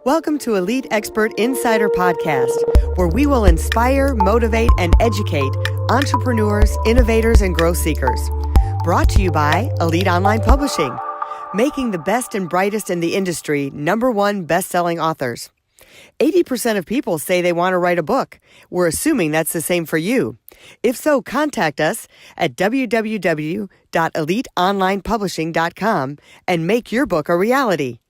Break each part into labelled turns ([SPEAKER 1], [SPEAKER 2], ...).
[SPEAKER 1] Welcome to Elite Expert Insider Podcast, where we will inspire, motivate, and educate entrepreneurs, innovators, and growth seekers. Brought to you by Elite Online Publishing, making the best and brightest in the industry #1 best-selling authors. 80% of people say they want to write a book. We're assuming that's the same for you. If so, contact us at www.eliteonlinepublishing.com and make your book a reality.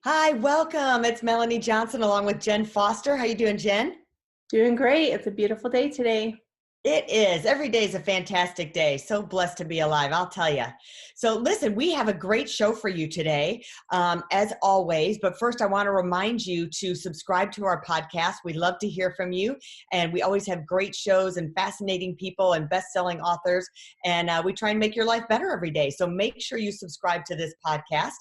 [SPEAKER 1] Hi, welcome. It's Melanie Johnson along with Jen Foster. How you doing, Jen?
[SPEAKER 2] Doing great. It's a beautiful day today.
[SPEAKER 1] It is. Every day is a fantastic day. So blessed to be alive, I'll tell you. So listen, we have a great show for you today, as always. But first, I want to remind you to subscribe to our podcast. We love to hear from you. And we always have great shows and fascinating people and best-selling authors. And we try and make your life better every day. So make sure you subscribe to this podcast.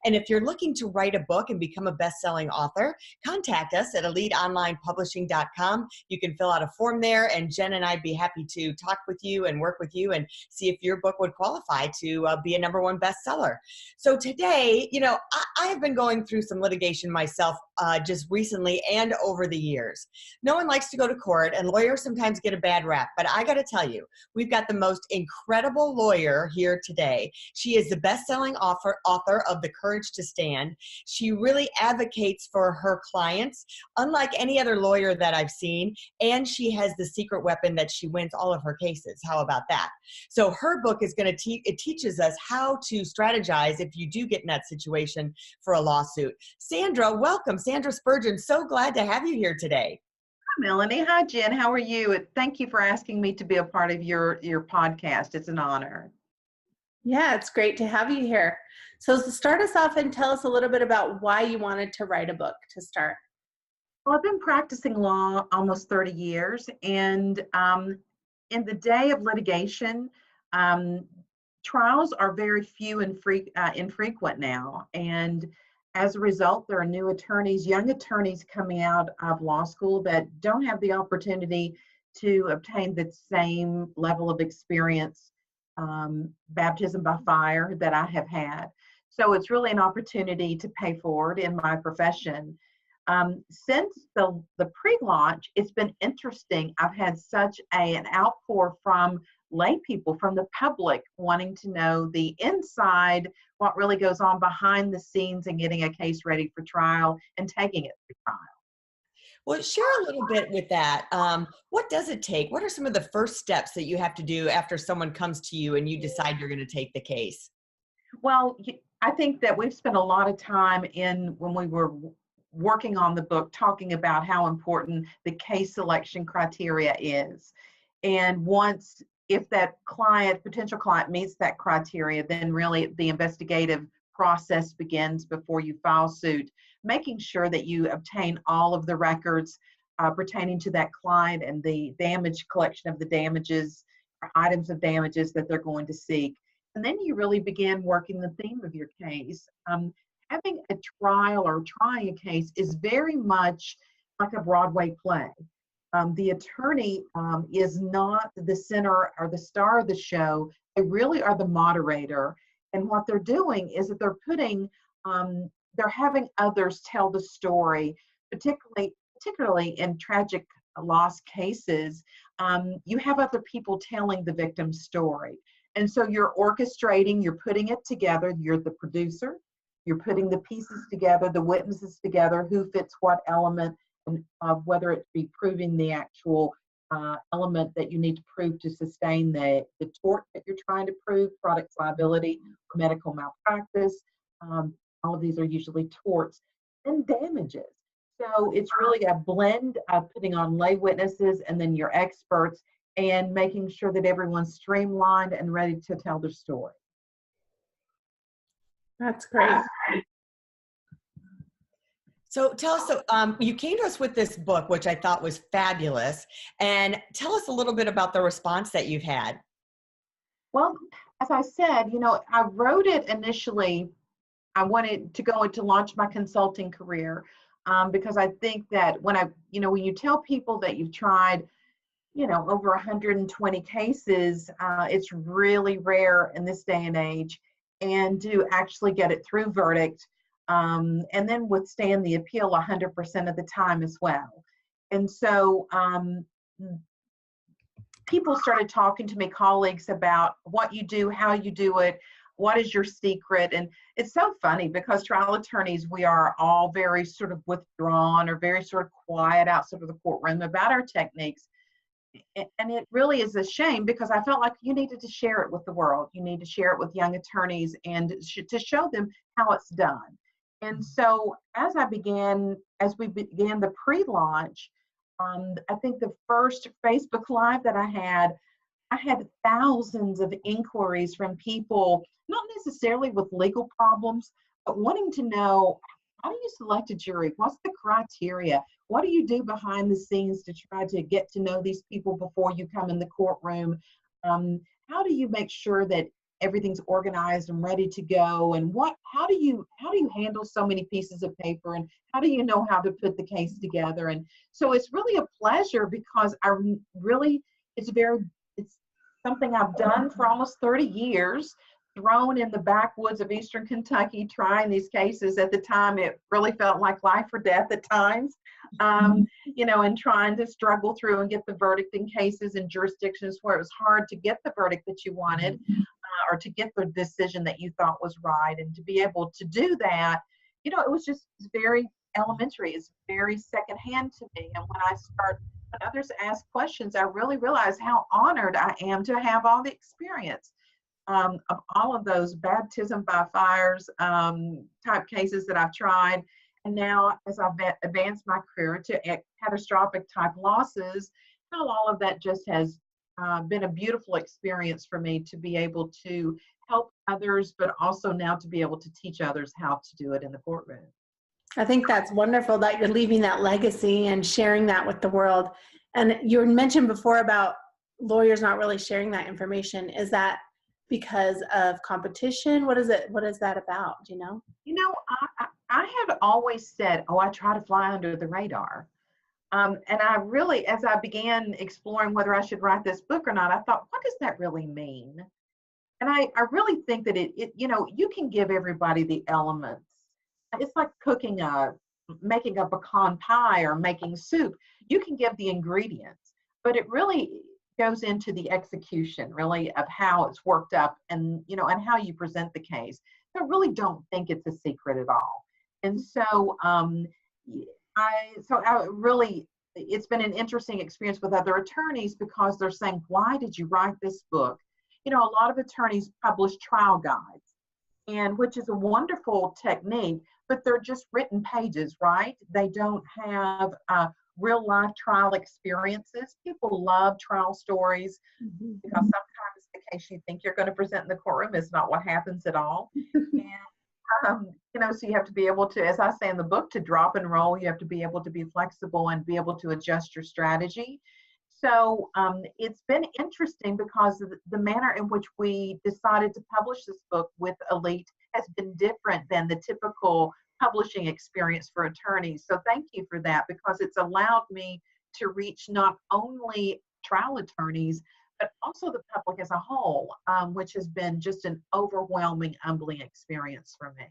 [SPEAKER 1] And if you're looking to write a book and become a best-selling author, contact us at eliteonlinepublishing.com. You can fill out a form there, and Jen and I'd be happy to talk with you and work with you and see if your book would qualify to be a #1 bestseller. So today, I have been going through some litigation myself just recently and over the years. No one likes to go to court, and lawyers sometimes get a bad rap, but I got to tell you, we've got the most incredible lawyer here today. She is the best-selling author of The Courage to Stand. She really advocates for her clients, unlike any other lawyer that I've seen, and she has the secret weapon that she wins all of her cases. How about that? So her book is going to it teaches us how to strategize if you do get in that situation for a lawsuit. Sandra, welcome. Sandra Spurgeon, so glad to have you here today.
[SPEAKER 3] Hi, Melanie. Hi, Jen. How are you? Thank you for asking me to be a part of your podcast. It's an honor.
[SPEAKER 2] Yeah, it's great to have you here. So to start us off and tell us a little bit about why you wanted to write a book to start.
[SPEAKER 3] Well, I've been practicing law almost 30 years, and in the day of litigation, trials are very few and infrequent now. And as a result, there are new attorneys, young attorneys coming out of law school that don't have the opportunity to obtain the same level of experience, baptism by fire that I have had. So it's really an opportunity to pay forward in my profession. Since the pre-launch, it's been interesting. I've had such an outpour from lay people, from the public, wanting to know the inside, what really goes on behind the scenes in getting a case ready for trial and taking it to trial.
[SPEAKER 1] Well, share a little bit with that. What does it take? What are some of the first steps that you have to do after someone comes to you and you decide you're going to take the case?
[SPEAKER 3] Well, I think that we've spent a lot of time when we were working on the book, talking about how important the case selection criteria is. And if that potential client meets that criteria, then really the investigative process begins before you file suit, making sure that you obtain all of the records pertaining to that client and the collection of the damages or items of damages that they're going to seek. And then you really begin working the theme of your case. Having a trial or trying a case is very much like a Broadway play. The attorney is not the center or the star of the show. They really are the moderator. And what they're doing is that they're having others tell the story, particularly in tragic loss cases. You have other people telling the victim's story. And so you're orchestrating, you're putting it together, you're the producer. You're putting the pieces together, the witnesses together, who fits what element, and whether it be proving the actual element that you need to prove to sustain the tort that you're trying to prove, product liability, or medical malpractice. All of these are usually torts, and damages. So it's really a blend of putting on lay witnesses and then your experts and making sure that everyone's streamlined and ready to tell their story.
[SPEAKER 2] That's great.
[SPEAKER 1] So tell us, you came to us with this book, which I thought was fabulous. And tell us a little bit about the response that you've had.
[SPEAKER 3] Well, as I said, I wrote it initially. I wanted to launch my consulting career because I think that when you tell people that you've tried, over 120 cases, it's really rare in this day and age. And to actually get it through verdict and then withstand the appeal 100% of the time as well. And so people started talking to me, colleagues, about what you do, how you do it, what is your secret. And it's so funny because trial attorneys, we are all very sort of withdrawn or very sort of quiet outside of the courtroom about our techniques. And it really is a shame because I felt like you needed to share it with the world. You need to share it with young attorneys and to show them how it's done. And so as we began the pre-launch, I think the first Facebook Live that I had thousands of inquiries from people, not necessarily with legal problems, but wanting to know, how do you select a jury? What's the criteria? What do you do behind the scenes to try to get to know these people before you come in the courtroom? How do you make sure that everything's organized and ready to go? And how do you handle so many pieces of paper? And how do you know how to put the case together? And so it's really a pleasure because it's something I've done for almost 30 years, thrown in the backwoods of Eastern Kentucky, trying these cases. At the time, it really felt like life or death at times, and trying to struggle through and get the verdict in cases in jurisdictions where it was hard to get the verdict that you wanted, or to get the decision that you thought was right. And to be able to do that, it was just very elementary. It's very secondhand to me. And when others ask questions, I really realize how honored I am to have all the experience of all of those baptism by fires type cases that I've tried. And now, as I've advanced my career to catastrophic type losses, how all of that just has been a beautiful experience for me to be able to help others, but also now to be able to teach others how to do it in the courtroom.
[SPEAKER 2] I think that's wonderful that you're leaving that legacy and sharing that with the world. And you mentioned before about lawyers not really sharing that information. Is that because of competition? What is that about? Do you know?
[SPEAKER 3] I have always said, I try to fly under the radar. And I really, as I began exploring whether I should write this book or not, I thought, what does that really mean? And I really think that you can give everybody the elements. It's like making a pecan pie or making soup. You can give the ingredients, but it really goes into the execution, really, of how it's worked up and how you present the case. I really don't think it's a secret at all. And so it's been an interesting experience with other attorneys because they're saying, why did you write this book? A lot of attorneys publish trial guides, and which is a wonderful technique, but they're just written pages, right? They don't have real life trial experiences. People love trial stories because sometimes the case you think you're going to present in the courtroom is not what happens at all. And so you have to be able to, as I say in the book, to drop and roll. You have to be able to be flexible and be able to adjust your strategy. So it's been interesting because the manner in which we decided to publish this book with Elite has been different than the typical publishing experience for attorneys. So thank you for that, because it's allowed me to reach not only trial attorneys, but also the public as a whole, which has been just an overwhelming, humbling experience for me.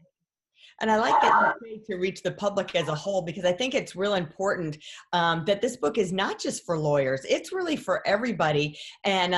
[SPEAKER 1] And I like that you say to reach the public as a whole, because I think it's real important that this book is not just for lawyers. It's really for everybody. And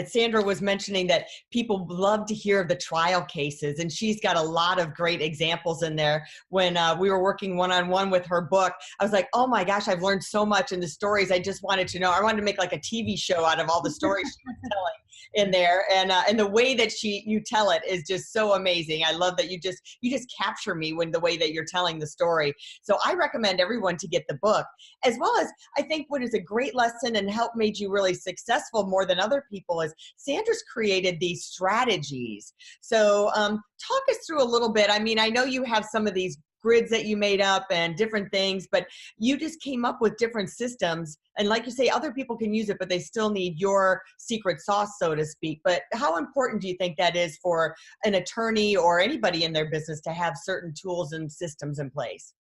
[SPEAKER 1] Sandra was mentioning that people love to hear of the trial cases, and she's got a lot of great examples in there. When we were working one-on-one with her book, I was like, oh my gosh, I've learned so much in the stories. I just wanted to know. I wanted to make like a TV show out of all the stories she was telling in there. And the way that you tell it is just so amazing. I love that you just capture me when the way that you're telling the story. So I recommend everyone to get the book, as well as I think what is a great lesson and help made you really successful more than other people is Sandra's created these strategies. So talk us through a little bit. I mean, I know you have some of these grids that you made up and different things, but you just came up with different systems. And like you say, other people can use it, but they still need your secret sauce, so to speak. But how important do you think that is for an attorney or anybody in their business to have certain tools and systems in place?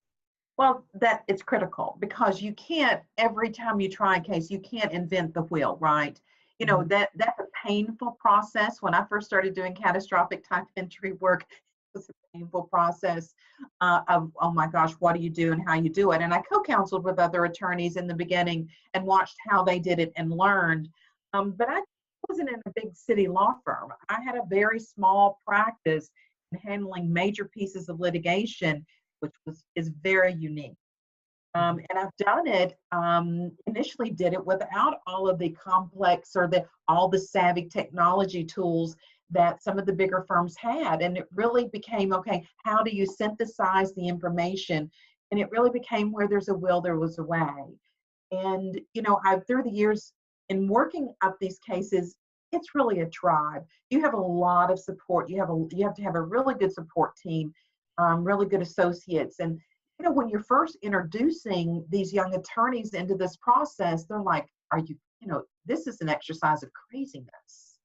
[SPEAKER 3] Well, that it's critical, because you can't, every time you try a case, you can't invent the wheel, right? That's a painful process. When I first started doing catastrophic type entry work, it was a painful process of, oh my gosh, what do you do and how you do it? And I co-counseled with other attorneys in the beginning and watched how they did it and learned. But I wasn't in a big city law firm. I had a very small practice in handling major pieces of litigation, which is very unique. And I've done it, initially did it without all of the complex or all the savvy technology tools that some of the bigger firms had. And it really became, okay, how do you synthesize the information? And it really became where there's a will, there was a way. And, through the years in working up these cases, it's really a tribe. You have a lot of support. You have to have a really good support team, really good associates. And when you're first introducing these young attorneys into this process, they're like, this is an exercise of craziness.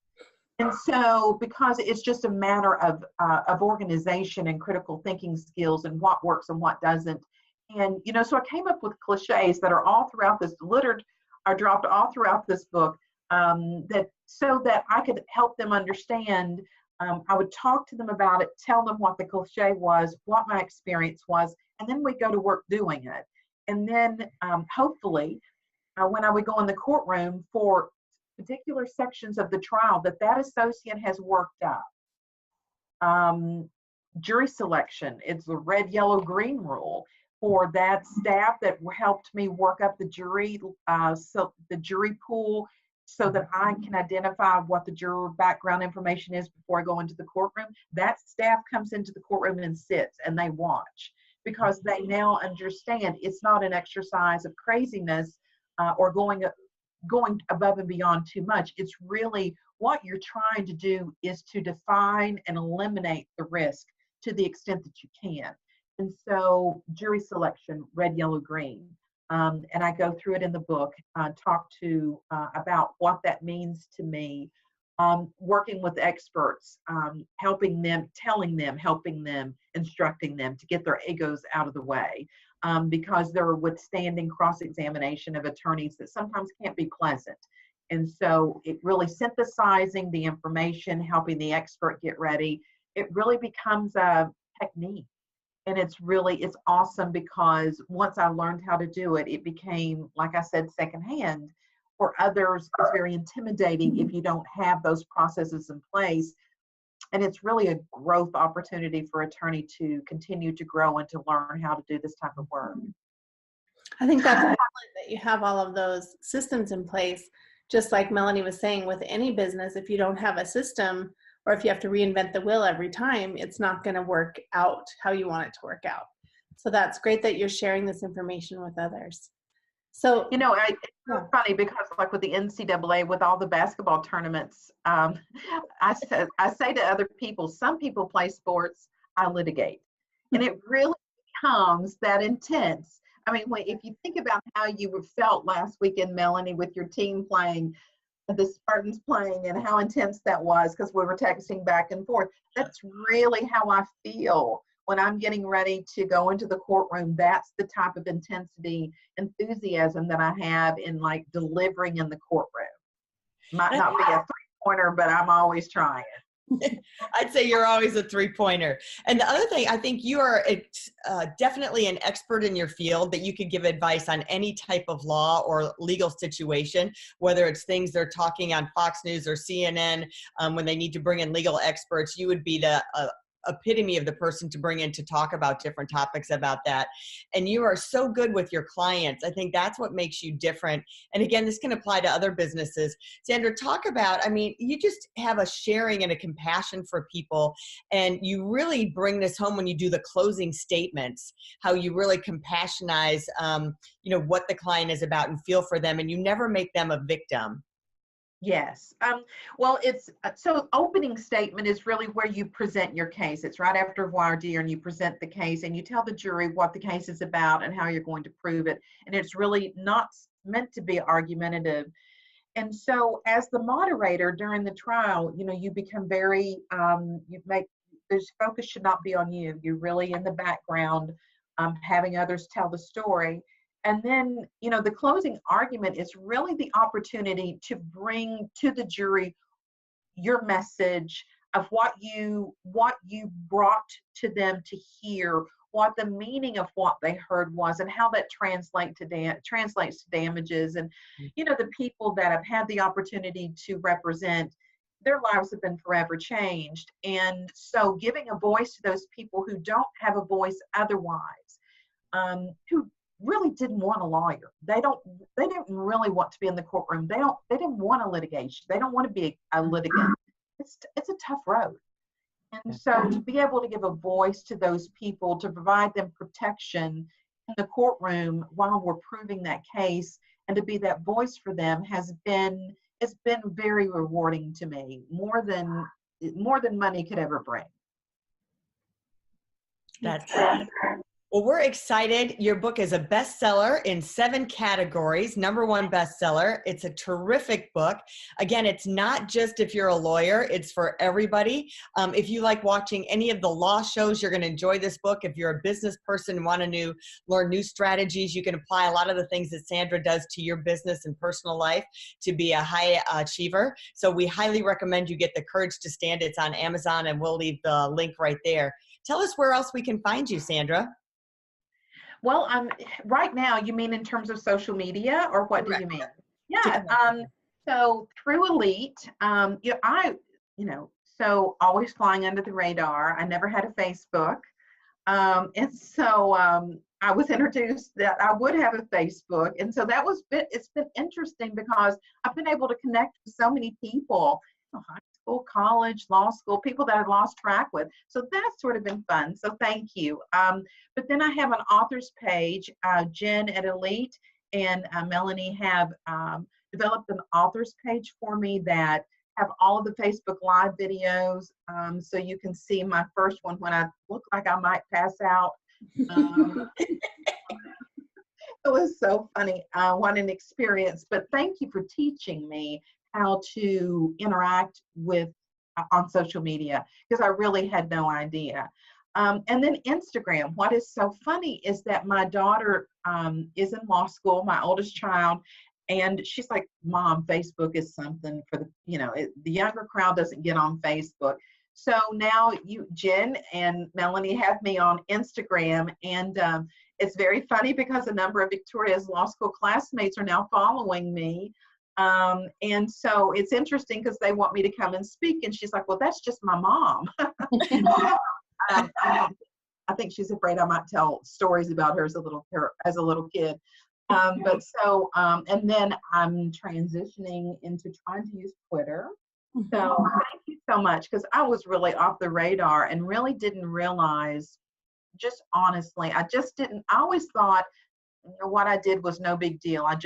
[SPEAKER 3] And so, because it's just a matter of organization and critical thinking skills and what works and what doesn't. And, so I came up with cliches that are all throughout this, are dropped all throughout this book, so that I could help them understand. I would talk to them about it, tell them what the cliche was, what my experience was, and then we go to work doing it. And then hopefully, when I would go in the courtroom for particular sections of the trial that associate has worked up. Jury selection, it's the red, yellow, green rule. For that staff that helped me work up the jury, the jury pool, so that I can identify what the juror background information is before I go into the courtroom. That staff comes into the courtroom and sits and they watch, because they now understand it's not an exercise of craziness or going above and beyond too much. It's really what you're trying to do is to define and eliminate the risk to the extent that you can. And so jury selection, red, yellow, green. And I go through it in the book, talk to about what that means to me, working with experts, helping them, telling them, helping them, instructing them to get their egos out of the way, because they're withstanding cross-examination of attorneys that sometimes can't be pleasant. And so it really synthesizing the information, helping the expert get ready, it really becomes a technique. And it's awesome, because once I learned how to do it, it became, like I said, secondhand. For others, it's very intimidating if you don't have those processes in place. And it's really a growth opportunity for attorney to continue to grow and to learn how to do this type of work.
[SPEAKER 2] I think that's excellent that you have all of those systems in place. Just like Melanie was saying, with any business, if you don't have a system, or if you have to reinvent the wheel every time, it's not going to work out how you want it to work out. So that's great that you're sharing this information with others. So,
[SPEAKER 3] it's so funny, because like with the NCAA, with all the basketball tournaments, I say to other people, some people play sports, I litigate. And it really becomes that intense. I mean, if you think about how you felt last weekend, Melanie, with your team playing, the Spartans playing, and how intense that was, because we were texting back and forth. That's really how I feel when I'm getting ready to go into the courtroom. That's the type of intensity, enthusiasm that I have in like delivering in the courtroom. Might not be a three-pointer, but I'm always trying.
[SPEAKER 1] I'd say you're always a three-pointer. And the other thing, I think you are definitely an expert in your field, that you could give advice on any type of law or legal situation, whether it's things they're talking on Fox News or CNN, when they need to bring in legal experts. You would be the epitome of the person to bring in to talk about different topics about that. And you are so good with your clients. I think that's what makes you different. And again, this can apply to other businesses. Sandra, talk about, you just have a sharing and a compassion for people. And you really bring this home when you do the closing statements, how you really compassionate, what the client is about and feel for them. And you never make them a victim.
[SPEAKER 3] Yes. Well, so opening statement is really where you present your case. It's right after voir dire, and you present the case and you tell the jury what the case is about and how you're going to prove it. And it's really not meant to be argumentative. And so as the moderator during the trial, you become very, there's focus should not be on you. You're really in the background, having others tell the story. And then, the closing argument is really the opportunity to bring to the jury your message, of what you brought to them to hear, what the meaning of what they heard was, and how that translates to damages. And the people that have had the opportunity to represent, their lives have been forever changed. And so giving a voice to those people who don't have a voice otherwise, who really didn't want a lawyer. They didn't really want to be in the courtroom. They didn't want a litigation. They don't want to be a litigant. It's a tough road. And so to be able to give a voice to those people, to provide them protection in the courtroom while we're proving that case, and to be that voice for them it's been very rewarding to me, more than money could ever bring.
[SPEAKER 1] That's Well, we're excited. Your book is a bestseller in 7 categories, #1 bestseller. It's a terrific book. Again, it's not just if you're a lawyer, it's for everybody. If you like watching any of the law shows, you're going to enjoy this book. If you're a business person and want to learn new strategies, you can apply a lot of the things that Sandra does to your business and personal life to be a high achiever. So we highly recommend you get The Courage to Stand. It's on Amazon, and we'll leave the link right there. Tell us where else we can find you, Sandra.
[SPEAKER 3] Well, right now, you mean in terms of social media, or what do you mean? Yeah. So Thru Elite, so always flying under the radar. I never had a Facebook. And so I was introduced that I would have a Facebook. And so it's been interesting because I've been able to connect with so many people, high school, college, law school, people that I've lost track with. So that's sort of been fun. So thank you. But then I have an author's page. Jen at Elite and Melanie have developed an author's page for me that have all of the Facebook Live videos. So you can see my first one when I look like I might pass out. It was so funny. What an experience. But thank you for teaching me how to interact with on social media, because I really had no idea. And then Instagram. What is so funny is that my daughter is in law school, my oldest child, and she's like, "Mom, Facebook is something for the younger crowd doesn't get on Facebook." So now Jen and Melanie have me on Instagram, and it's very funny because a number of Victoria's law school classmates are now following me. And so it's interesting because they want me to come and speak, and she's like, "Well, that's just my mom." I think she's afraid I might tell stories about her as a little kid. And then I'm transitioning into trying to use Twitter. So thank you so much, because I was really off the radar and really didn't realize, just honestly, I always thought what I did was no big deal. I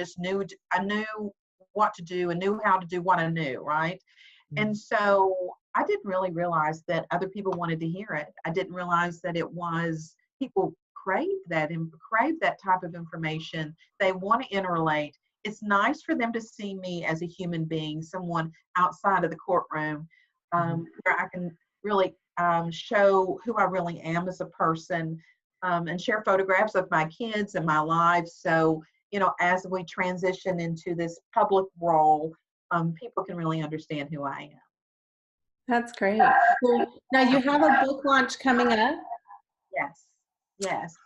[SPEAKER 3] knew what to do and knew how to do what I knew, right? Mm-hmm. And so I didn't really realize that other people wanted to hear it. I didn't realize that people crave that type of information. They want to interrelate. It's nice for them to see me as a human being, someone outside of the courtroom, where I can really show who I really am as a person, and share photographs of my kids and my life. So, as we transition into this public role, people can really understand who I am.
[SPEAKER 2] That's great. So now you have a book launch coming up.
[SPEAKER 3] Yes.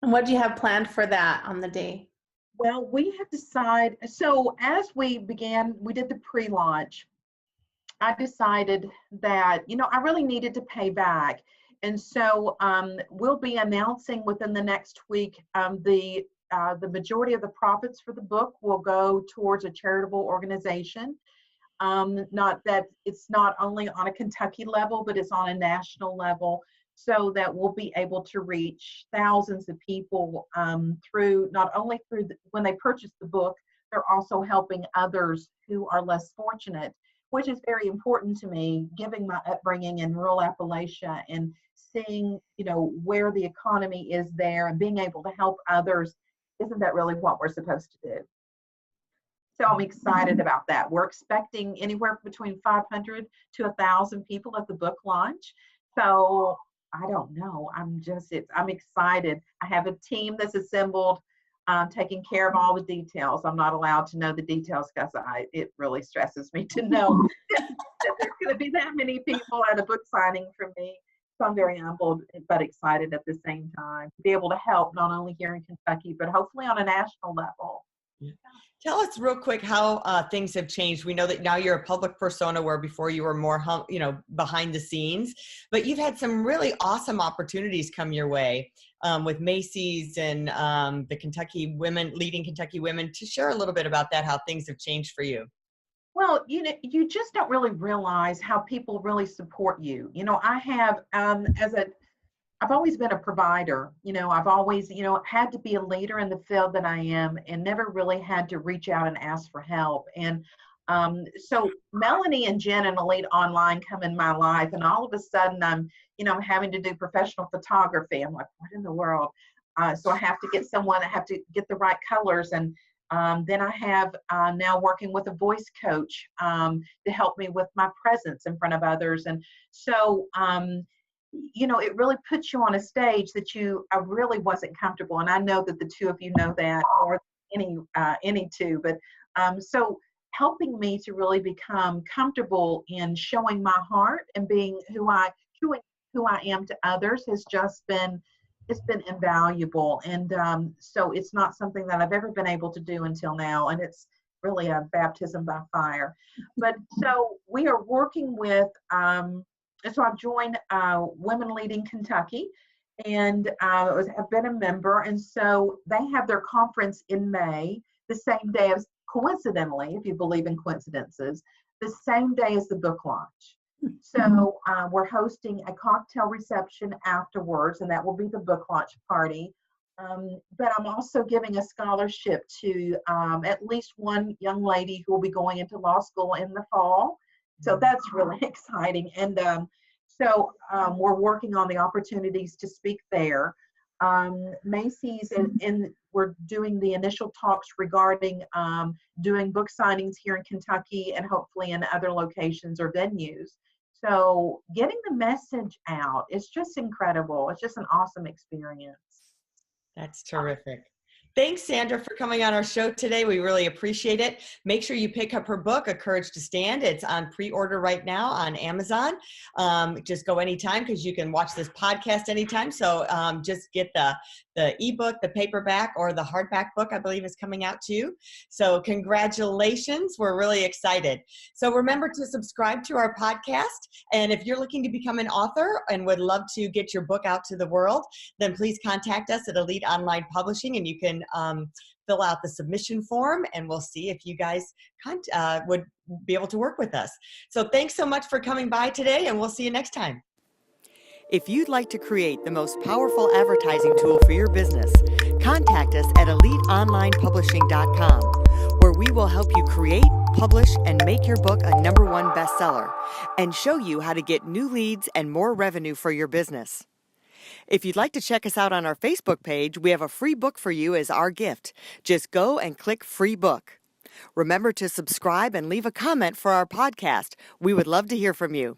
[SPEAKER 2] And what do you have planned for that on the day?
[SPEAKER 3] Well, we have decided, so as we did the pre-launch, I decided that, I really needed to pay back. And so we'll be announcing within the next week, the majority of the profits for the book will go towards a charitable organization. Not that it's not only on a Kentucky level, but it's on a national level, so that we'll be able to reach thousands of people when they purchase the book. They're also helping others who are less fortunate, which is very important to me, given my upbringing in rural Appalachia and seeing, where the economy is there and being able to help others. Isn't that really what we're supposed to do? So I'm excited about that. We're expecting anywhere between 500 to 1,000 people at the book launch. So I don't know. I'm excited. I have a team that's assembled. taking care of all the details. I'm not allowed to know the details because it really stresses me to know that there's going to be that many people at a book signing for me. So I'm very humbled but excited at the same time to be able to help not only here in Kentucky, but hopefully on a national level.
[SPEAKER 1] Yeah. Tell us real quick how things have changed. We know that now you're a public persona where before you were more, behind the scenes, but you've had some really awesome opportunities come your way with Macy's and the Kentucky women, leading Kentucky women. To share a little bit about that, how things have changed for you.
[SPEAKER 3] Well, you just don't really realize how people really support you. I have, I've always been a provider. I've always, had to be a leader in the field that I am and never really had to reach out and ask for help. And so Melanie and Jen and Elite Online come in my life, and all of a sudden I'm having to do professional photography. I'm like, what in the world? So I have to get someone, I have to get the right colors. And then I have now working with a voice coach to help me with my presence in front of others. And so, it really puts you on a stage that I really wasn't comfortable. And I know that the two of you know that more than any two, but so helping me to really become comfortable in showing my heart and being who I am to others has just been, it's been invaluable. And so it's not something that I've ever been able to do until now. And it's really a baptism by fire. But so we are working with, so I've joined Women Leading Kentucky, and have been a member. And so they have their conference in May, the same day as, coincidentally, if you believe in coincidences, the same day as the book launch. So we're hosting a cocktail reception afterwards, and that will be the book launch party. But I'm also giving a scholarship to at least one young lady who will be going into law school in the fall. So that's really exciting. And so we're working on the opportunities to speak there. Macy's, and we're doing the initial talks regarding doing book signings here in Kentucky and hopefully in other locations or venues. So getting the message out is just incredible. It's just an awesome experience.
[SPEAKER 1] That's terrific. Thanks, Sandra, for coming on our show today. We really appreciate it. Make sure you pick up her book, A Courage to Stand. It's on pre-order right now on Amazon. Just go anytime because you can watch this podcast anytime. So just get the ebook, the paperback, or the hardback book, I believe, is coming out too. So congratulations. We're really excited. So remember to subscribe to our podcast. And if you're looking to become an author and would love to get your book out to the world, then please contact us at Elite Online Publishing, and you can fill out the submission form, and we'll see if you guys would be able to work with us. So thanks so much for coming by today, and we'll see you next time. If you'd like to create the most powerful advertising tool for your business, contact us at eliteonlinepublishing.com, where we will help you create, publish, and make your book a #1 bestseller, and show you how to get new leads and more revenue for your business. If you'd like to check us out on our Facebook page, we have a free book for you as our gift. Just go and click free book. Remember to subscribe and leave a comment for our podcast. We would love to hear from you.